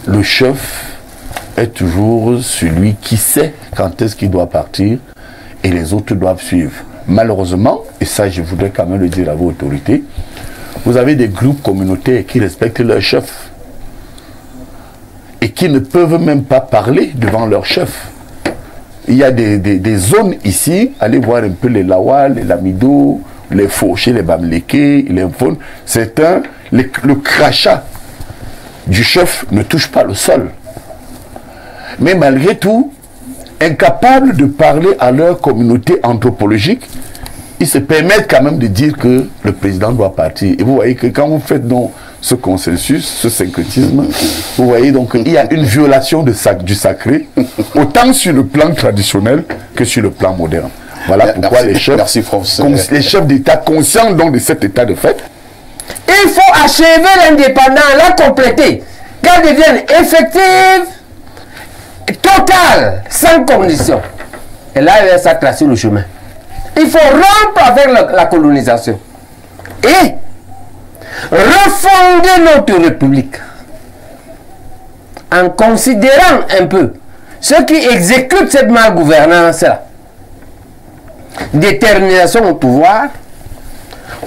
le chef est toujours celui qui sait quand est-ce qu'il doit partir et les autres doivent suivre. Malheureusement, et ça je voudrais quand même le dire à vos autorités, vous avez des groupes communautaires qui respectent leur chef et qui ne peuvent même pas parler devant leur chef. Il y a des zones ici, allez voir un peu les Lawal, les Lamido, les Fauchés, les Bamlékés, les Mfon, le crachat du chef ne touche pas le sol. Mais malgré tout, incapables de parler à leur communauté anthropologique, ils se permettent quand même de dire que le président doit partir. Et vous voyez que quand vous faites donc ce consensus, ce syncrétisme, vous voyez donc qu'il y a une violation du sacré, autant sur le plan traditionnel que sur le plan moderne. Voilà pourquoi les chefs d'État, conscients donc de cet état de fait, il faut achever l'indépendance, la compléter, qu'elle devienne effective, totale, sans condition. Et là, il va tracer le chemin. Il faut rompre avec la colonisation et refonder notre République en considérant un peu ceux qui exécutent cette malgouvernance-là. Détermination au pouvoir,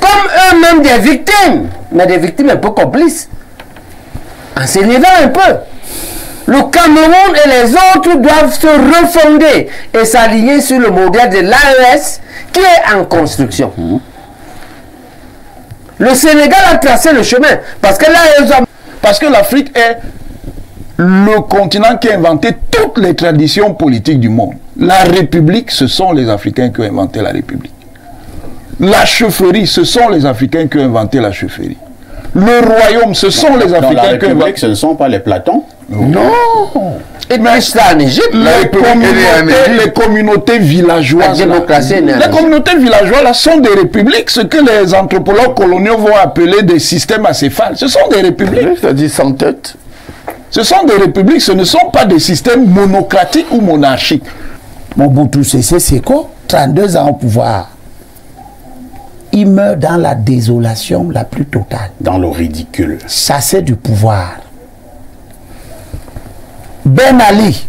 comme eux-mêmes des victimes, mais des victimes un peu complices, en s'élevant un peu. Le Cameroun et les autres doivent se refonder et s'aligner sur le modèle de l'AES qui est en construction. Le Sénégal a tracé le chemin parce que l'AES... Parce que l'Afrique est le continent qui a inventé toutes les traditions politiques du monde. La République, ce sont les Africains qui ont inventé la République. La chefferie, ce sont les Africains qui ont inventé la chefferie. Le royaume, ce sont les Africains qui ont inventé... Ce ne sont pas les Platons. Non. Et mais ça en Égypte, les communautés villageoises. Les communautés villageoises là, sont des républiques, ce que les anthropologues coloniaux vont appeler des systèmes acéphales. Ce sont des républiques. C'est-à-dire sans tête. Ce sont des républiques, ce ne sont pas des systèmes monocratiques ou monarchiques. Mobutu Sese Seko, 32 ans au pouvoir. Il meurt dans la désolation la plus totale. Dans le ridicule. Chassé du pouvoir. Ben Ali,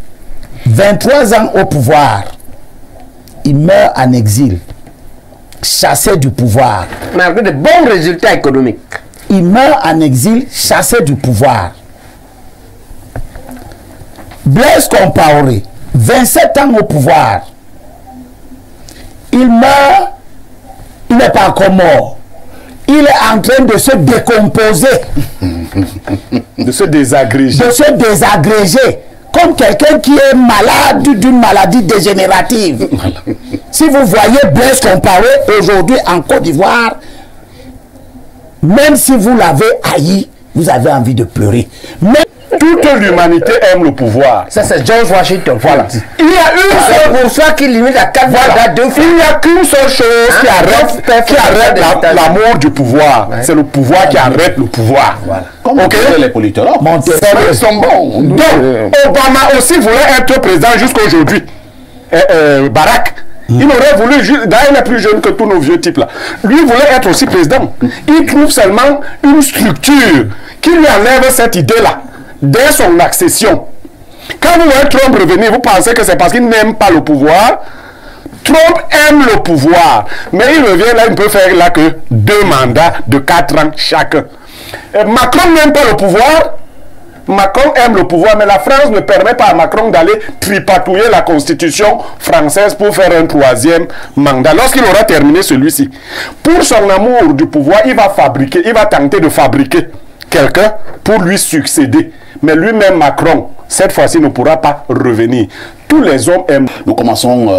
23 ans au pouvoir. Il meurt en exil. Chassé du pouvoir. Malgré de bons résultats économiques. Il meurt en exil, chassé du pouvoir. Blaise Compaoré, 27 ans au pouvoir. Il meurt, il n'est pas encore mort. Il est en train de se décomposer. De se désagréger. De se désagréger. Comme quelqu'un qui est malade d'une maladie dégénérative. Si vous voyez Blaise Compaoré aujourd'hui en Côte d'Ivoire, même si vous l'avez haï, vous avez envie de pleurer. Mais toute l'humanité aime le pouvoir. Ça, c'est George Washington. Voilà. Il y a une seule chose qui limite à 4 voilà. Il n'y a qu'une seule chose qui arrête l'amour du pouvoir. Ouais. C'est le pouvoir qui arrête le pouvoir. Voilà. Comme les politologues. Ils sont bons. Donc, Obama aussi voulait être président jusqu'aujourd'hui. Barack. Il aurait voulu, d'ailleurs il est plus jeune que tous nos vieux types là. Lui voulait être aussi président. Il trouve seulement une structure qui lui enlève cette idée là. Dès son accession. Quand vous voyez Trump revenir, vous pensez que c'est parce qu'il n'aime pas le pouvoir. Trump aime le pouvoir. Mais il revient là, il ne peut faire là que 2 mandats de 4 ans chacun. Macron n'aime pas le pouvoir. Macron aime le pouvoir, mais la France ne permet pas à Macron d'aller tripatouiller la constitution française pour faire un 3e mandat. Lorsqu'il aura terminé celui-ci, pour son amour du pouvoir, il va tenter de fabriquer quelqu'un pour lui succéder. Mais lui-même, Macron, cette fois-ci, ne pourra pas revenir. Tous les hommes aiment. Nous commençons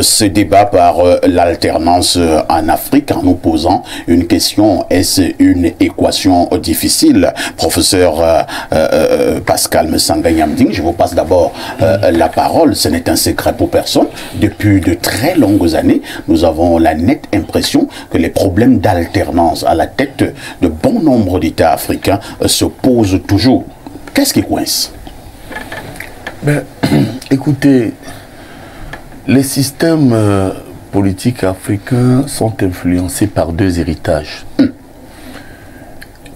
ce débat par l'alternance en Afrique en nous posant une question. Est-ce une équation difficile? Professeur Pascal Msanga-Nyamding, je vous passe d'abord la parole. Ce n'est un secret pour personne. Depuis de très longues années, nous avons la nette impression que les problèmes d'alternance à la tête de bon nombre d'États africains se posent toujours. Qu'est-ce qui coince? Ben, écoutez, les systèmes politiques africains sont influencés par 2 héritages.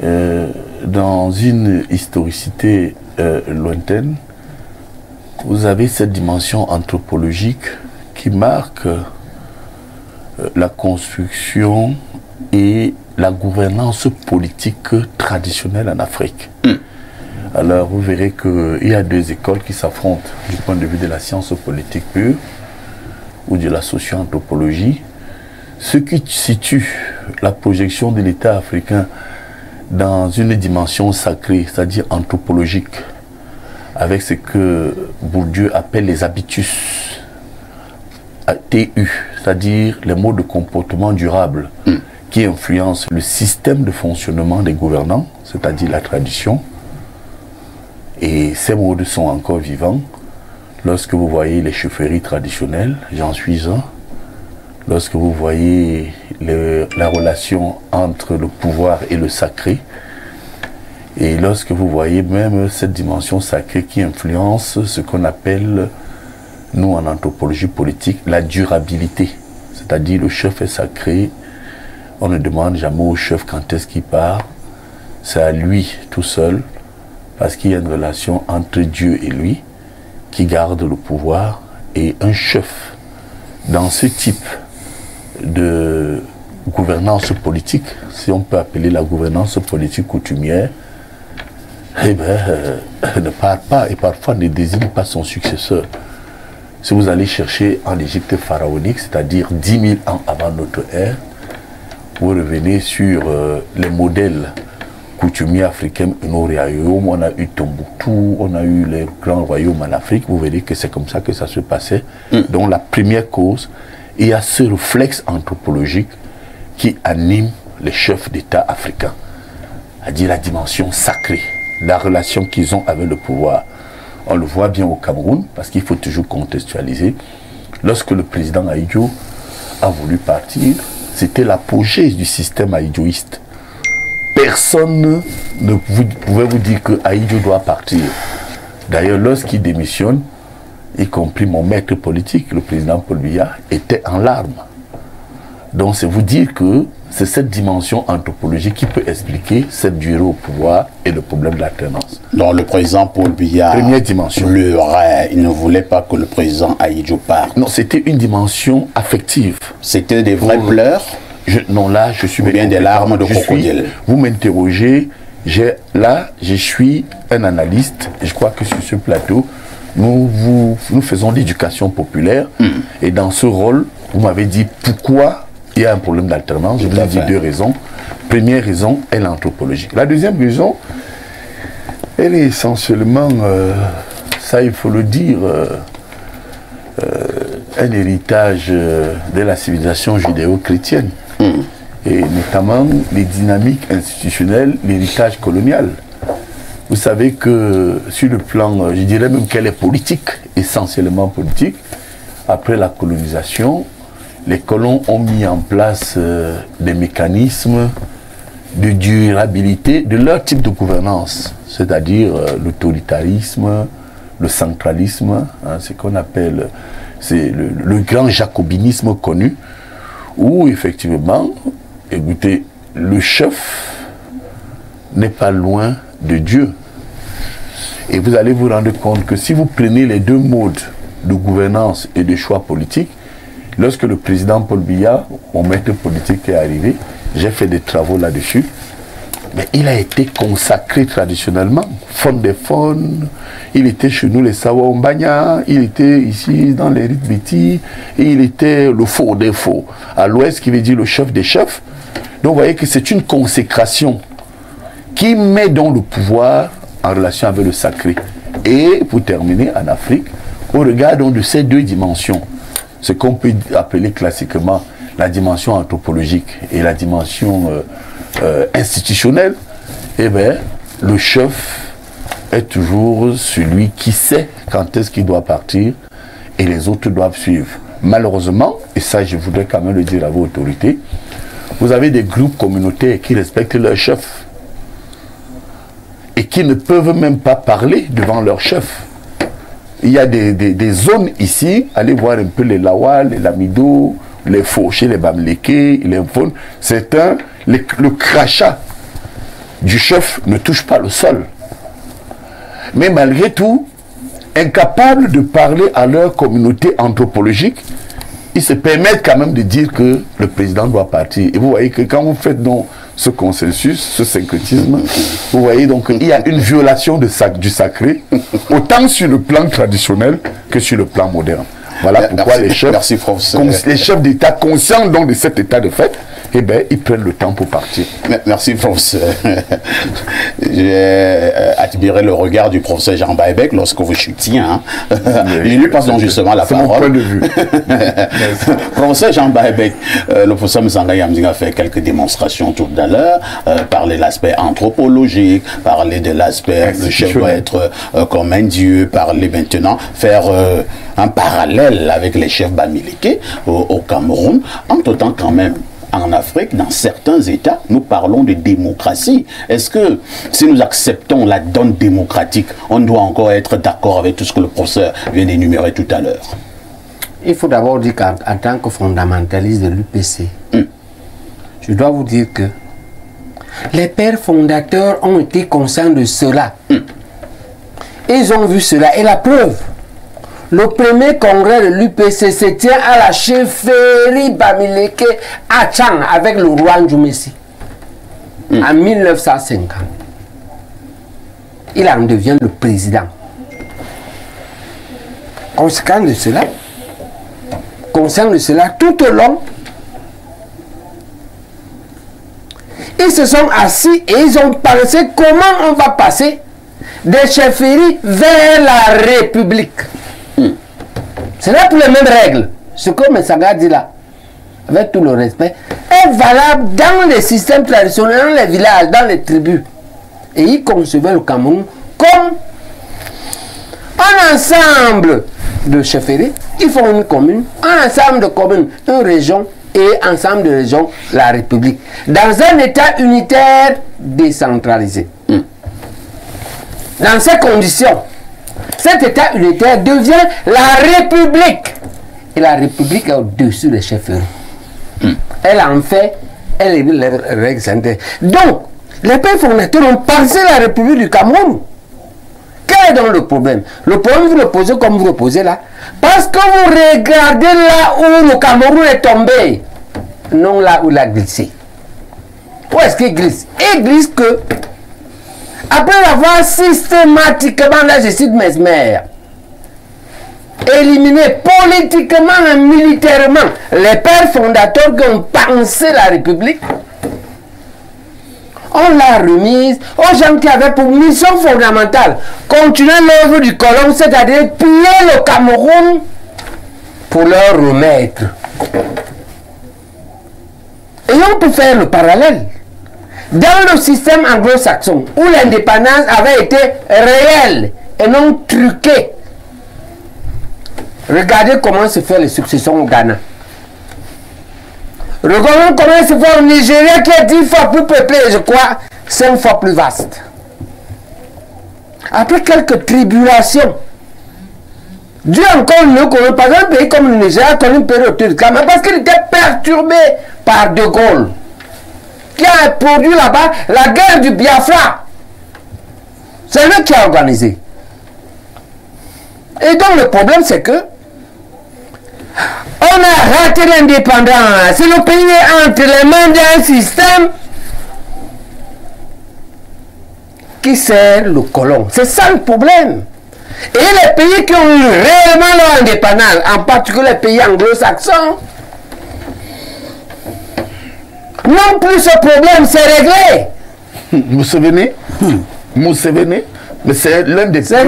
Dans une historicité lointaine, vous avez cette dimension anthropologique qui marque la construction et la gouvernance politique traditionnelle en Afrique. Alors vous verrez qu'il y a deux écoles qui s'affrontent du point de vue de la science politique pure ou de la socio-anthropologie. Ce qui situe la projection de l'État africain dans une dimension sacrée, c'est-à-dire anthropologique, avec ce que Bourdieu appelle les habitus, TU, c'est-à-dire les modes de comportement durables qui influencent le système de fonctionnement des gouvernants, c'est-à-dire la tradition. Et ces modes sont encore vivants lorsque vous voyez les chefferies traditionnelles, j'en suis un, lorsque vous voyez la relation entre le pouvoir et le sacré, et lorsque vous voyez même cette dimension sacrée qui influence ce qu'on appelle, nous en anthropologie politique, la durabilité. C'est-à-dire le chef est sacré, on ne demande jamais au chef quand est-ce qu'il part, c'est à lui tout seul, parce qu'il y a une relation entre Dieu et lui qui garde le pouvoir. Et un chef, dans ce type de gouvernance politique, si on peut appeler la gouvernance politique coutumière, eh bien, ne parle pas et parfois ne désigne pas son successeur. Si vous allez chercher en Égypte pharaonique, c'est-à-dire 10 000 ans avant notre ère, vous revenez sur les modèles coutumiers africains, nos royaumes, on a eu Tombouctou, on a eu les grands royaumes en Afrique, vous verrez que c'est comme ça que ça se passait. Donc la première cause, il y a ce réflexe anthropologique qui anime les chefs d'État africains, c'est-à-dire la dimension sacrée, la relation qu'ils ont avec le pouvoir. On le voit bien au Cameroun, parce qu'il faut toujours contextualiser. Lorsque le président Ahidjo a voulu partir, c'était l'apogée du système ahidjoïste. Personne ne pouvait vous dire que Ahidjo doit partir. D'ailleurs, lorsqu'il démissionne, y compris mon maître politique, le président Paul Biya, était en larmes. Donc c'est vous dire que c'est cette dimension anthropologique qui peut expliquer cette durée au pouvoir et le problème de l'alternance. Donc le président Paul Biya première dimension. Pleurait, il ne voulait pas que le président Ahidjo parte. Non, c'était une dimension affective. C'était des vrais pleurs? Non, là, je suis... Ou bien des larmes de crocodile. Vous m'interrogez, là, je suis un analyste, et je crois que sur ce plateau, nous faisons l'éducation populaire, et dans ce rôle, vous m'avez dit pourquoi il y a un problème d'alternance. Je vous ai dit deux raisons. Première raison est l'anthropologie. La deuxième raison, elle est essentiellement, ça il faut le dire, un héritage de la civilisation judéo-chrétienne. Et notamment les dynamiques institutionnelles, l'héritage colonial. Vous savez que sur le plan, je dirais même qu'elle est politique, essentiellement politique. Après la colonisation, les colons ont mis en place des mécanismes de durabilité de leur type de gouvernance, c'est-à-dire l'autoritarisme, le centralisme, hein, ce qu'on appelle le grand jacobinisme connu, où effectivement, écoutez, le chef n'est pas loin de Dieu. Et vous allez vous rendre compte que si vous prenez les deux modes de gouvernance et de choix politique, lorsque le président Paul Biya, mon maître politique, est arrivé, j'ai fait des travaux là-dessus, mais il a été consacré traditionnellement, Fond des Fonds, il était chez nous les Sawa Mbanya, il était ici dans les Ritbiti, et il était le faux des faux, à l'ouest qui veut dire le chef des chefs. Donc vous voyez que c'est une consécration qui met donc le pouvoir en relation avec le sacré. Et pour terminer, en Afrique, au regard donc de ces deux dimensions, ce qu'on peut appeler classiquement la dimension anthropologique et la dimension institutionnelle, eh bien, le chef est toujours celui qui sait quand est-ce qu'il doit partir et les autres doivent suivre. Malheureusement, et ça je voudrais quand même le dire à vos autorités, vous avez des groupes communautaires qui respectent leur chef et qui ne peuvent même pas parler devant leur chef. Il y a des zones ici, allez voir un peu les Lawal, les Lamido, les Fauchés, les Bamléké, les Mfon. Le crachat du chef ne touche pas le sol. Mais malgré tout, incapables de parler à leur communauté anthropologique, ils se permettent quand même de dire que le président doit partir. Et vous voyez que quand vous faites donc ce consensus, ce syncrétisme, vous voyez donc il y a une violation de du sacré, autant sur le plan traditionnel que sur le plan moderne. Voilà pourquoi les chefs d'État, conscients donc de cet état de fait, eh bien, ils prennent le temps pour partir. Merci, professeur. J'ai admiré le regard du professeur Jean Baebek lorsque vous chutiez. Hein. Il lui passe donc justement la parole. C'est mon point de vue. Professeur Jean Baebek, le professeur Mzanga Yamzinga a fait quelques démonstrations tout à l'heure, parler de l'aspect anthropologique, parler de l'aspect le chef doit être comme un dieu, parler maintenant, faire un parallèle avec les chefs bamileke au Cameroun, en tout temps quand même. En Afrique, dans certains États, nous parlons de démocratie. Est-ce que si nous acceptons la donne démocratique, on doit encore être d'accord avec tout ce que le professeur vient d'énumérer tout à l'heure? Il faut d'abord dire qu'en tant que fondamentaliste de l'UPC, je dois vous dire que les pères fondateurs ont été conscients de cela. Ils ont vu cela. Et la preuve, le premier congrès de l'UPC se tient à la chefferie Bamileke à Tchang avec le roi Ndjoumessi en 1950. Il en devient le président. Conscient de cela, tout au long, ils se sont assis et ils ont pensé comment on va passer des chefferies vers la République. C'est là pour les mêmes règles. Ce que Messaga dit là, avec tout le respect, est valable dans les systèmes traditionnels, dans les villages, dans les tribus. Et ils concevaient le Cameroun comme un ensemble de chefferies. Ils font une commune, un ensemble de communes, une région et ensemble de régions, la République. Dans un État unitaire décentralisé. Dans ces conditions, cet État unitaire devient la République. Et la République est au-dessus des chefferies. Elle en fait, elle est les règles sanitaires. Donc, les pères fondateurs ont pensé la République du Cameroun. Quel est donc le problème? Le problème, vous le posez comme vous le posez là. Parce que vous regardez là où le Cameroun est tombé. Non là où il a glissé. Où est-ce qu'il glisse? Il glisse que après avoir systématiquement, là je cite Mesmer, éliminé politiquement et militairement les pères fondateurs qui ont pensé la République, on l'a remise aux gens qui avaient pour mission fondamentale continuer l'œuvre du colon, c'est-à-dire piller le Cameroun pour leur remettre. Et on peut faire le parallèle. Dans le système anglo-saxon, où l'indépendance avait été réelle et non truquée, regardez comment se fait les successions au Ghana. Regardez comment se fait au Nigeria qui est 10 fois plus peuplé, je crois, 5 fois plus vaste. Après quelques tribulations, Dieu encore mieux que par exemple un pays comme le Nigeria a connu une période de mais parce qu'il était perturbé par De Gaulle, qui a produit là-bas la guerre du Biafra. C'est lui qui a organisé. Et donc le problème c'est que on a raté l'indépendance. Si le pays est entre les mains d'un système qui sert le colon. C'est ça le problème. Et les pays qui ont eu réellement leur indépendance, en particulier les pays anglo-saxons, non plus ce problème, c'est réglé. Vous vous souvenez mais c'est l'un des plus grands.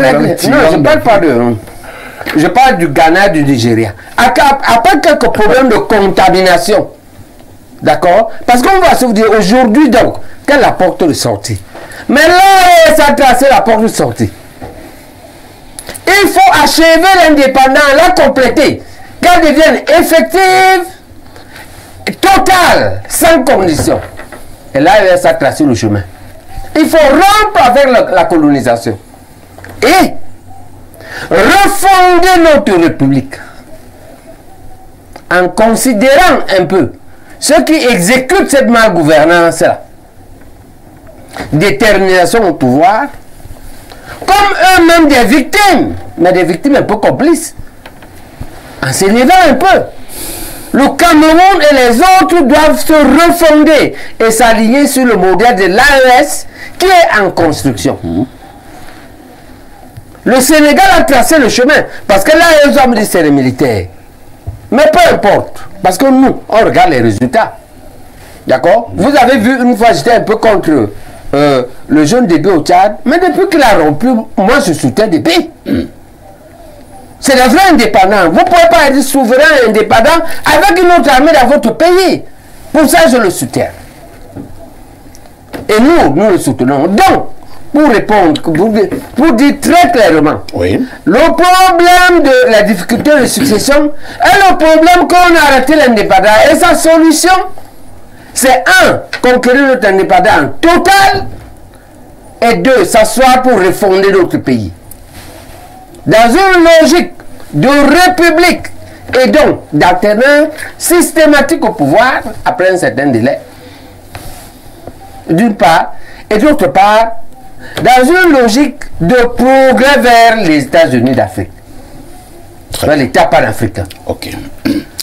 Non, je ne parle pas de... Je parle du Ghana, du Nigeria. Après quelques problèmes de contamination, d'accord? Parce qu'on va se dire aujourd'hui, donc, quelle est la porte de sortie? Mais là, ça a tracé la porte de sortie. Il faut achever l'indépendance, la compléter, qu'elle devienne effective, totale, sans condition. Et là, ça a tracé le chemin. Il faut rompre avec la colonisation. Et refonder notre République en considérant un peu ceux qui exécutent cette malgouvernance-là. Détermination au pouvoir, comme eux-mêmes des victimes, mais des victimes un peu complices, en s'élevant un peu. Le Cameroun et les autres doivent se refonder et s'aligner sur le modèle de l'AES qui est en construction. Le Sénégal a tracé le chemin parce que l'AES va me dire c'est les militaires. Mais peu importe, parce que nous, on regarde les résultats. D'accord? Vous avez vu, une fois, j'étais un peu contre le jeune Débé au Tchad, mais depuis qu'il a rompu, moi je soutiens Débé. C'est le vrai indépendant. Vous ne pouvez pas être souverain et indépendant avec une autre armée dans votre pays. Pour ça, je le soutiens. Et nous le soutenons. Donc, pour répondre, pour dire très clairement, Oui. le problème de la difficulté de succession est le problème qu'on a arrêté l'indépendance. Et sa solution, c'est un, conquérir notre indépendance totale, et deux, s'asseoir pour refonder notre pays. Dans une logique de république et donc d'alternance systématique au pouvoir après un certain délai, d'une part, et d'autre part, dans une logique de progrès vers les États-Unis d'Afrique, vers l'État panafricain. Ok.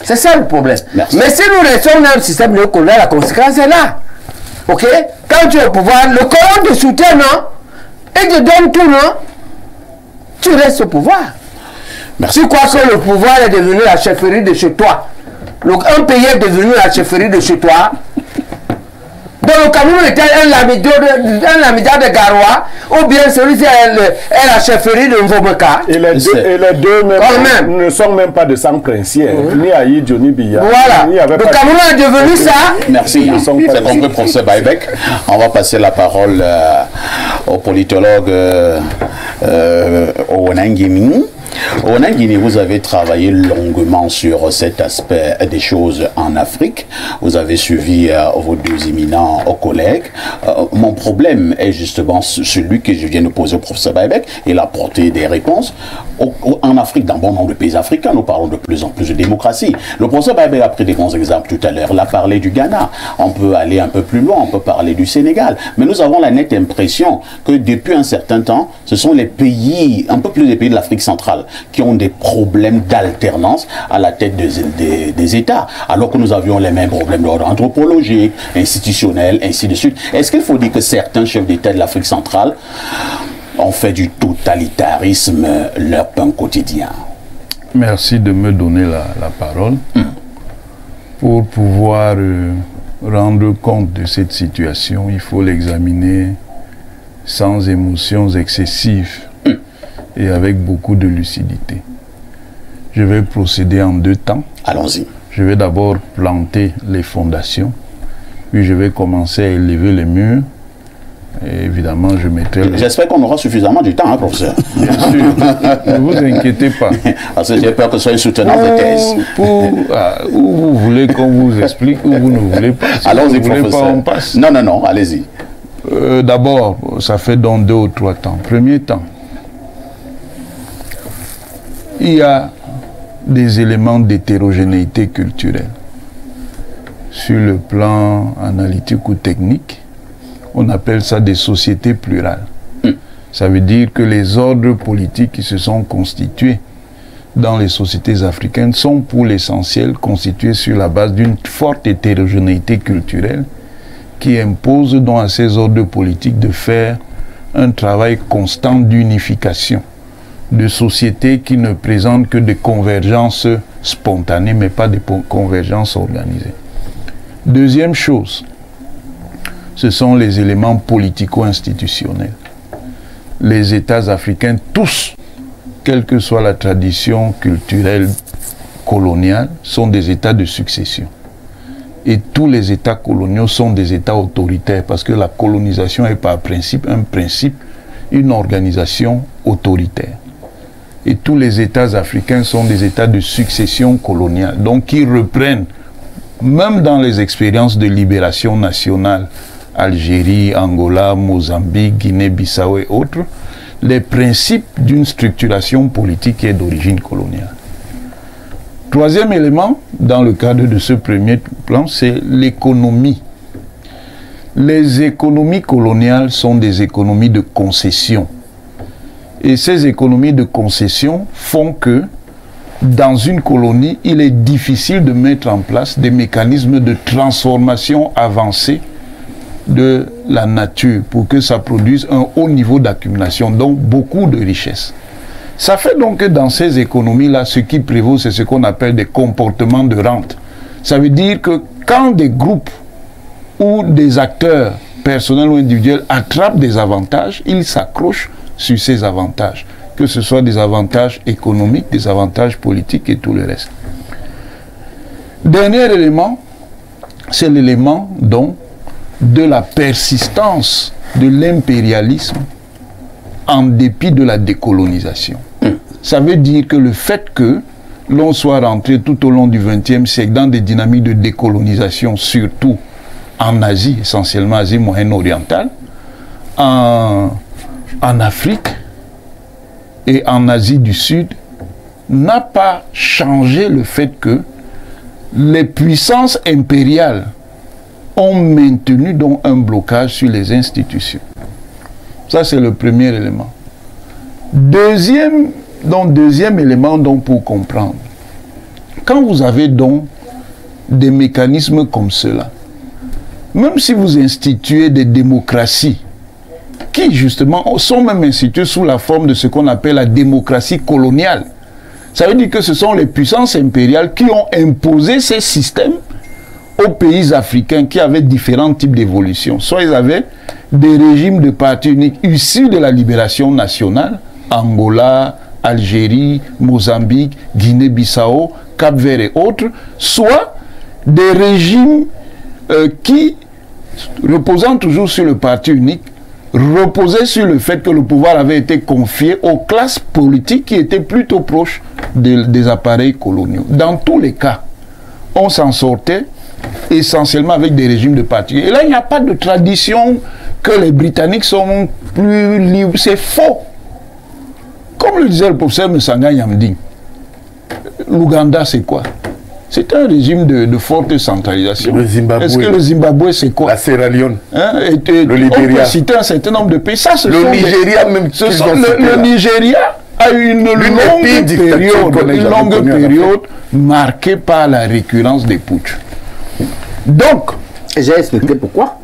C'est ça le problème. Merci. Mais si nous restons dans le système néocolonial, la conséquence est là. Ok? Quand tu es au pouvoir, le Coran te soutient, non? Et te donne tout, non? Tu restes au pouvoir. Merci. Tu crois que le pouvoir est devenu la chefferie de chez toi. Donc un pays est devenu la chefferie de chez toi. Donc le Cameroun était un lamidar de Garoua, ou bien celui-ci est la chefferie de Mvomeka. Et les deux même. ne sont même pas de sang princier. Ni Aïe, Johnny Biya. Voilà. Le Cameroun est devenu ça. Merci. C'est compris, professeur Baïbek. On va passer la parole au politologue Onangimi. Onangimi, vous avez travaillé longuement sur cet aspect des choses en Afrique. Vous avez suivi vos deux éminents collègues. Mon problème est justement celui que je viens de poser au professeur Baïbek. Il a apporté des réponses. En Afrique, dans bon nombre de pays africains, nous parlons de plus en plus de démocratie. Le professeur Baïbek a pris des bons exemples tout à l'heure. Il a parlé du Ghana. On peut aller un peu plus loin, on peut parler du Sénégal. Mais nous avons la nette impression que depuis un certain temps, ce sont les pays, un peu plus des pays de l'Afrique centrale, qui ont des problèmes d'alternance à la tête des États, alors que nous avions les mêmes problèmes d'ordre anthropologique, institutionnel, ainsi de suite. Est-ce qu'il faut dire que certains chefs d'État de l'Afrique centrale ont fait du totalitarisme leur pain quotidien? Merci de me donner la parole pour pouvoir rendre compte de cette situation. Il faut l'examiner sans émotions excessives et avec beaucoup de lucidité. Je vais procéder en deux temps. Allons-y. Je vais d'abord planter les fondations, puis je vais commencer à élever les murs. Et évidemment, je mettrai... J'espère qu'on aura suffisamment de temps, hein, professeur. Bien sûr. Ne vous inquiétez pas. Parce que j'ai peur que ce soit une soutenance de thèse. Où vous voulez qu'on vous explique, ou vous ne voulez pas. Si allons-y, vous ne voulez professeur. pas, on passe. Non, non, non, allez-y. D'abord, ça fait donc 2 ou 3 temps. Premier temps, il y a des éléments d'hétérogénéité culturelle. Sur le plan analytique ou technique, on appelle ça des sociétés plurales. Ça veut dire que les ordres politiques qui se sont constitués dans les sociétés africaines sont pour l'essentiel constitués sur la base d'une forte hétérogénéité culturelle qui impose donc à ces ordres politiques de faire un travail constant d'unification de sociétés qui ne présentent que des convergences spontanées mais pas des convergences organisées. Deuxième chose, ce sont les éléments politico-institutionnels. Les États africains, tous, quelle que soit la tradition culturelle coloniale, sont des États de succession. Et tous les États coloniaux sont des États autoritaires parce que la colonisation est par principe, une organisation autoritaire. Et tous les États africains sont des États de succession coloniale, donc qui reprennent, même dans les expériences de libération nationale, Algérie, Angola, Mozambique, Guinée-Bissau et autres, les principes d'une structuration politique qui est d'origine coloniale. Troisième élément, dans le cadre de ce premier plan, c'est l'économie. Les économies coloniales sont des économies de concession. Et ces économies de concession font que dans une colonie, il est difficile de mettre en place des mécanismes de transformation avancés de la nature pour que ça produise un haut niveau d'accumulation, donc beaucoup de richesses. Ça fait donc que dans ces économies-là, ce qui prévaut, c'est ce qu'on appelle des comportements de rente. Ça veut dire que quand des groupes ou des acteurs personnels ou individuels attrapent des avantages, ils s'accrochent sur ces avantages, que ce soit des avantages économiques, des avantages politiques et tout le reste. Dernier élément, c'est l'élément donc de la persistance de l'impérialisme en dépit de la décolonisation. Ça veut dire que le fait que l'on soit rentré tout au long du XXe siècle dans des dynamiques de décolonisation, surtout en Asie, essentiellement Asie moyenne-orientale, en Afrique et en Asie du Sud, n'a pas changé le fait que les puissances impériales ont maintenu donc un blocage sur les institutions. Ça, c'est le premier élément. Deuxième élément donc pour comprendre, quand vous avez donc des mécanismes comme cela, même si vous instituez des démocraties qui justement sont même instituées sous la forme de ce qu'on appelle la démocratie coloniale, ça veut dire que ce sont les puissances impériales qui ont imposé ces systèmes aux pays africains qui avaient différents types d'évolution. Soit ils avaient des régimes de parti unique issus de la libération nationale, Angola, Algérie, Mozambique, Guinée-Bissau, Cap-Vert et autres, soit des régimes qui, reposant toujours sur le parti unique, reposaient sur le fait que le pouvoir avait été confié aux classes politiques qui étaient plutôt proches des appareils coloniaux. Dans tous les cas, on s'en sortait essentiellement avec des régimes de parti. Et là, il n'y a pas de tradition que les Britanniques sont plus libres. C'est faux. Comme le disait le professeur Msanga Nyamding, l'Ouganda, c'est quoi? C'est un régime de forte centralisation. Le Zimbabwe. Est-ce que le Zimbabwe, c'est quoi? La Sierra Leone. Hein? Le Libéria. On peut citer un certain nombre de pays. Ça, le Nigeria, même. Le Nigeria a une longue période marquée par la récurrence des putsch. Donc, j'ai expliqué pourquoi.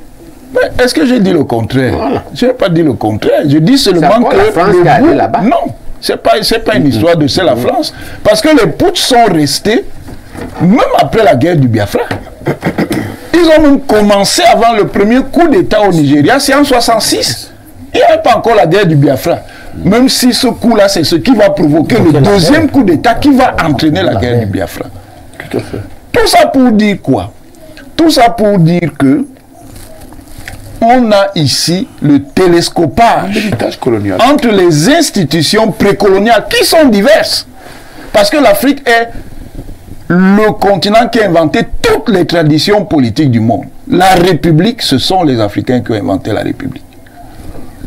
Est-ce que j'ai dit le contraire? Voilà. Je n'ai pas dit le contraire. Je dis seulement que la France là-bas. Non, c'est pas une histoire de c'est la France. Parce que les putsch sont restés même après la guerre du Biafra. Ils ont même commencé avant le premier coup d'État au Nigeria, c'est en 1966. Il n'y avait pas encore la guerre du Biafra. Même si ce coup-là, c'est ce qui va provoquer le deuxième coup d'État qui va entraîner la guerre du Biafra. Tout à fait. Tout ça pour dire quoi? Tout ça pour dire que on a ici le télescopage colonial entre les institutions précoloniales qui sont diverses. Parce que l'Afrique est le continent qui a inventé toutes les traditions politiques du monde. La République, ce sont les Africains qui ont inventé la République.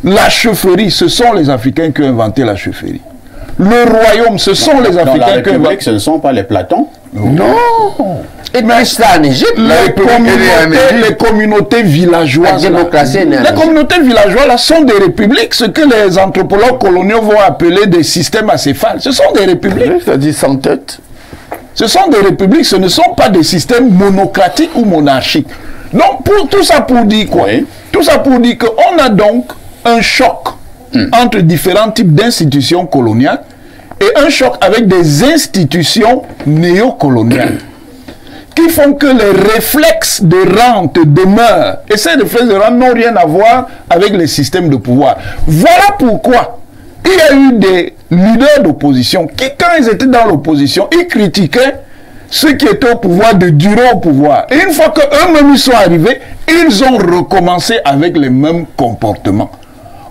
La chefferie, ce sont les Africains qui ont inventé la chefferie. Le royaume, ce sont les Africains qui ont inventé... Ce ne sont pas les Platons. Non. Et mais ça en Égypte, les communautés villageoises. Les communautés villageoises là, sont des républiques, ce que les anthropologues coloniaux vont appeler des systèmes acéphales. Ce sont des républiques. C'est-à-dire sans tête. Ce sont des républiques, ce ne sont pas des systèmes monocratiques ou monarchiques. Donc, tout ça pour dire quoi? Oui. Tout ça pour dire qu'on a donc un choc entre différents types d'institutions coloniales et un choc avec des institutions néocoloniales qui font que les réflexes de rente demeurent. Et ces réflexes de rente n'ont rien à voir avec les systèmes de pouvoir. Voilà pourquoi il y a eu des leaders d'opposition qui, quand ils étaient dans l'opposition, ils critiquaient ceux qui étaient au pouvoir de durer au pouvoir. Et une fois qu'eux-mêmes ils sont arrivés, ils ont recommencé avec les mêmes comportements.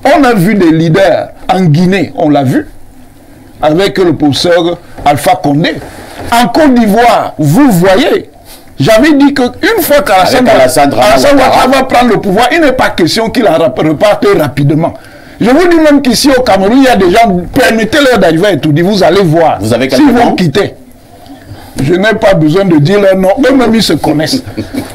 On a vu des leaders en Guinée, on l'a vu, avec le professeur Alpha Condé. En Côte d'Ivoire, vous voyez, j'avais dit qu'une fois qu'Alassane Ouattara va prendre le pouvoir, il n'est pas question qu'il reparte rapidement. Je vous dis même qu'ici au Cameroun, il y a des gens, permettez-leur d'arriver et tout dit, vous allez voir, vous avez s'ils vont quitter. Je n'ai pas besoin de dire leur nom. Eux-mêmes, ils se connaissent.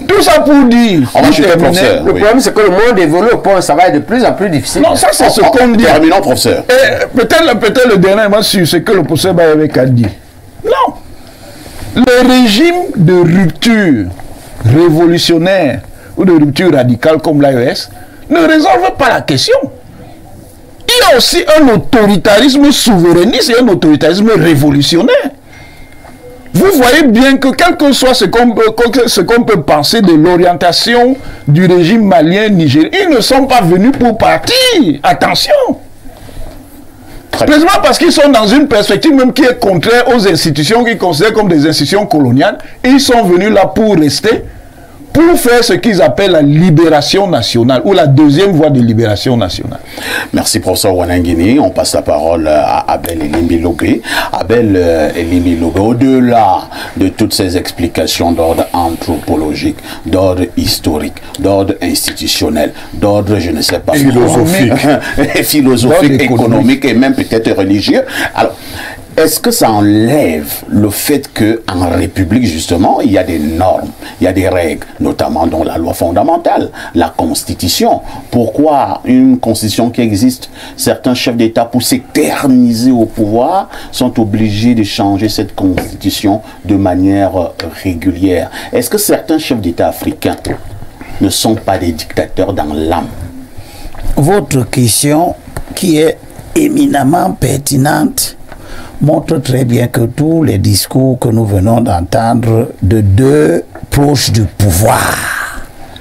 Tout ça pour dire... On va chuter, professeur. Le problème, c'est que le monde évolue au point où ça va être de plus en plus difficile. Non, ça, c'est ce qu'on dit. Terminons, professeur. Peut-être le dernier mot sur ce que le professeur Bayevek a dit. Non. Le régime de rupture révolutionnaire ou de rupture radicale comme l'AES ne résolve pas la question. Il y a aussi un autoritarisme souverainiste et un autoritarisme révolutionnaire. Vous voyez bien que quel que soit ce qu'on peut penser de l'orientation du régime malien, nigérien, ils ne sont pas venus pour partir. Attention. Précisément parce qu'ils sont dans une perspective même qui est contraire aux institutions qu'ils considèrent comme des institutions coloniales. Et ils sont venus là pour rester, pour faire ce qu'ils appellent la libération nationale, ou la deuxième voie de libération nationale. Merci, professeur Wanangini. On passe la parole à Abel Elimbi Lobé. Abel Elimbi Lobé, au-delà de toutes ces explications d'ordre anthropologique, d'ordre historique, d'ordre institutionnel, d'ordre, je ne sais pas, philosophique, économique et même peut-être religieux. Alors, est-ce que ça enlève le fait qu'en République, justement, il y a des normes, il y a des règles, notamment dans la loi fondamentale, la Constitution? Pourquoi une Constitution qui existe, certains chefs d'État, pour s'éterniser au pouvoir, sont obligés de changer cette Constitution de manière régulière? Est-ce que certains chefs d'État africains ne sont pas des dictateurs dans l'âme? Votre question, qui est éminemment pertinente, montre très bien que tous les discours que nous venons d'entendre de deux proches du pouvoir,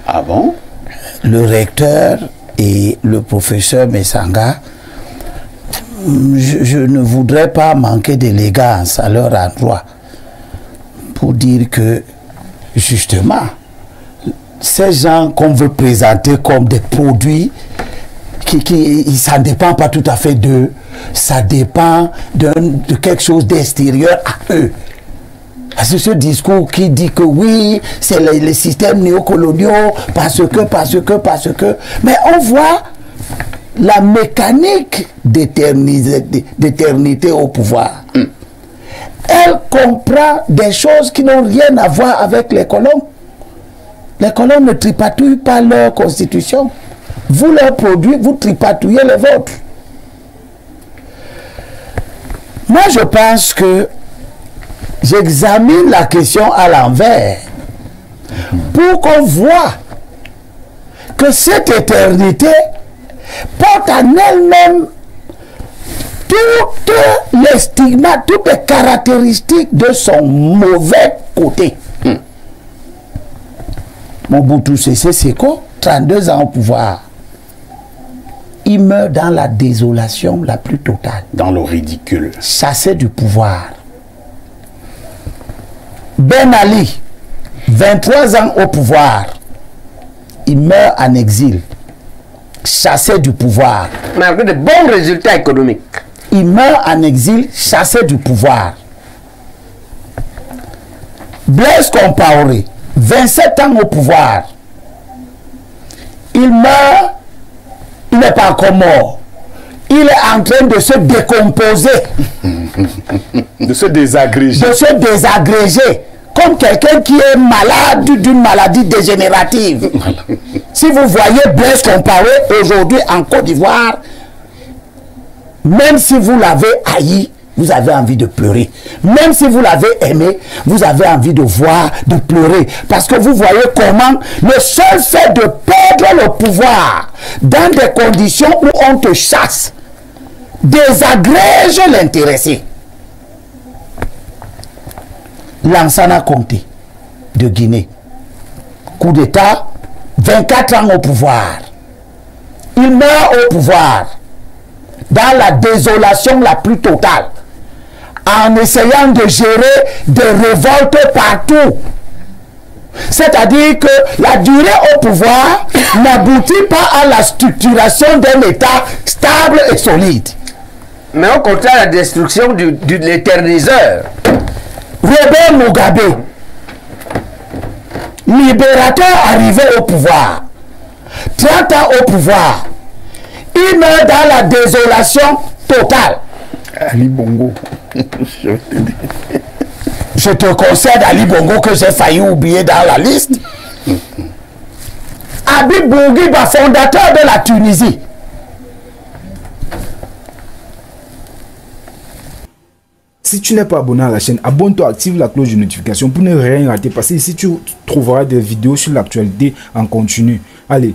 Ah bon? le recteur et le professeur Messanga, je ne voudrais pas manquer d'élégance à leur endroit pour dire que, justement, ces gens qu'on veut présenter comme des produits, ça ne dépend pas tout à fait d'eux, ça dépend de quelque chose d'extérieur à eux. Parce que ce discours qui dit que oui, c'est les systèmes néocoloniaux, parce que... Mais on voit la mécanique d'éternité au pouvoir. Elle comprend des choses qui n'ont rien à voir avec les colons. Les colons ne tripatouillent pas leur constitution. Vous leur produisez, vous tripatouillez les vôtres. Moi, je pense que j'examine la question à l'envers pour qu'on voit que cette éternité porte en elle-même toutes les stigmates, toutes les caractéristiques de son mauvais côté. Mobutu Sese Seko, 32 ans au pouvoir. Il meurt dans la désolation la plus totale. Dans le ridicule. Chassé du pouvoir. Ben Ali, 23 ans au pouvoir. Il meurt en exil. Chassé du pouvoir. Malgré de bons résultats économiques. Il meurt en exil, chassé du pouvoir. Blaise Compaoré, 27 ans au pouvoir. Il meurt, il n'est pas encore mort. Il est en train de se décomposer. De se désagréger. De se désagréger. Comme quelqu'un qui est malade d'une maladie dégénérative. Si vous voyez Blaise Compaoré aujourd'hui en Côte d'Ivoire, même si vous l'avez haï, vous avez envie de pleurer. Même si vous l'avez aimé, vous avez envie de voir, de pleurer. Parce que vous voyez comment le seul fait de perdre le pouvoir dans des conditions où on te chasse désagrège l'intéressé. Lansana Conté de Guinée. Coup d'État, 24 ans au pouvoir. Il meurt au pouvoir dans la désolation la plus totale, en essayant de gérer des révoltes partout. C'est-à-dire que la durée au pouvoir n'aboutit pas à la structuration d'un État stable et solide. Mais au contraire, la destruction de l'éterniseur. Robert Mugabe, libérateur arrivé au pouvoir, 30 ans au pouvoir, il meurt dans la désolation totale. Ali Bongo. Je Je te concède Ali Bongo que j'ai failli oublier dans la liste. Habib Bourguiba, fondateur de la Tunisie. Si tu n'es pas abonné à la chaîne, abonne-toi, active la cloche de notification pour ne rien rater. Parce que ici, tu trouveras des vidéos sur l'actualité en continu. Allez,